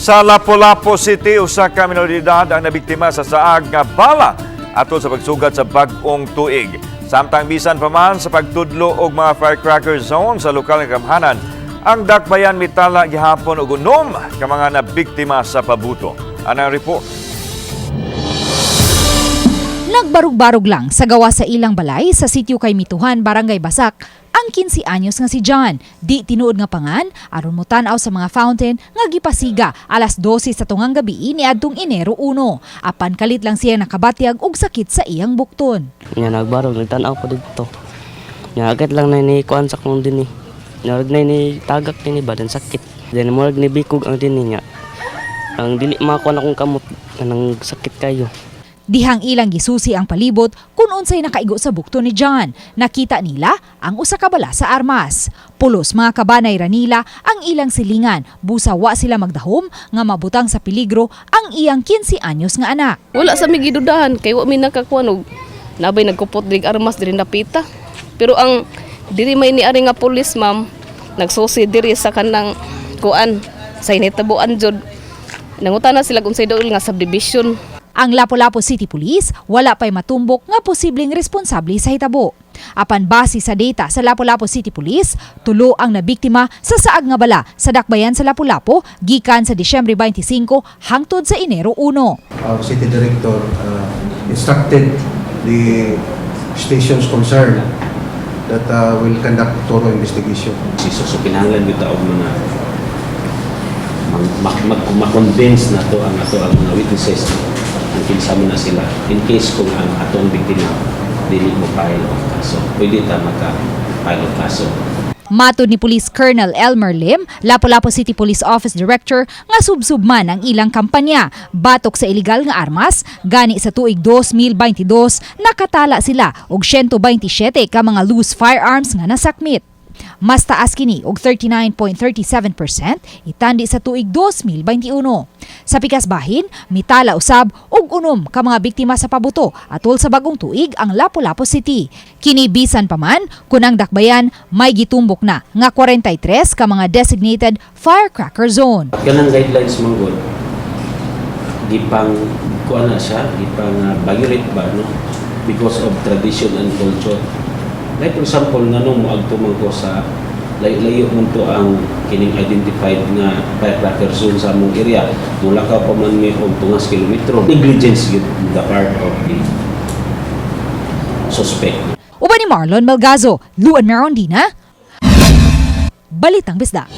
Sa Lapu-Lapu City, usa ka minoridad ang nabiktima sa saag nga bala atol sa pagsugat sa bag-ong tuig. Samtang bisan pa man sa pagtudlo og mga firecracker zone sa lokal nga kamhanan, ang dakbayan mitala gihapon og unom ka mga nabiktima sa pabuto. Anang report. Nagbarug-barog lang sa gawa sa ilang balay sa sitio kay Mituhan, Barangay Basak, ang 15 anyos nga si John. Di tinuod nga pangan, aron mo tan-aw sa mga fountain nga gipasiga alas 12 sa tungang gabi ni adtong Enero 1. Apan kalit lang siya nakabatyag og sakit sa iyang bukton. Nya nagbarog nagtan-aw ko dito. Nya agad lang na ni kuan sa kong dinhi. Nya na ni tagak dinhi badan sakit. Then mo ni bikog ang dinhi nya. Ang dili makuha akong kamot nang sakit kayo. Dihang ilang gisusi ang palibot kung unsay nakaigo sa bukto ni John. Nakita nila ang usa ka bala sa armas. Pulos mga kabanay ra nila ang ilang silingan. Busa wa sila magdahom nga mabutang sa peligro ang iyang 15 anyos nga anak. Wala sa mi gidudahan kay wa mi nakakuan og nabay nagkupot dig armas diri napita. Pero ang diri may ni ari nga pulis ma'am nagsusi diri sa kanang kuan sa initabuan jud. Nangutana sila kung say dool nga subdivision. Ang Lapu-Lapu City Police wala pay matumbok nga posibleng responsable sa hitabo. Apan base sa data sa Lapu-Lapu City Police, tulo ang nabiktima sa saag nga bala sa dakbayan sa Lapu-Lapu gikan sa Disyembre 25 hangtod sa Enero 1. Our city director instructed the stations concerned that will conduct thorough investigation. So kinahanglan gyud ta og mga mag-convince na to ang mga witnesses ang kinsa mo na sila in case kung ang atong biktima dili mo file og kaso pwede ta maka-file og kaso. Matod ni Police Colonel Elmer Lim, Lapu-Lapu City Police Office Director, nga subsubman ang ilang kampanya batok sa illegal nga armas. Gani sa tuig 2022 nakatala sila og 127 ka mga loose firearms nga nasakmit. Mas taas kini og 39.37% itandi sa tuig 2021. Sa pikas bahin, mitala usab og unom ka mga biktima sa pabuto atol sa bagong tuig ang Lapu-Lapu City. Kini bisan pa man kun ang dakbayan may gitumbok na nga 43 ka mga designated firecracker zone. Kanang guidelines manggod gipang kuan na siya gipang violate ba no because of tradition and culture. Like for example, nanong moagto man ko sa layo man to ang kining identified nga firecracker zone sa among area. Mula ka pa man may og tungas kilometro. Negligence yun the part of the suspect. Uban ni Marlon Melgazo, Luan Merondina, Balitang Bisda.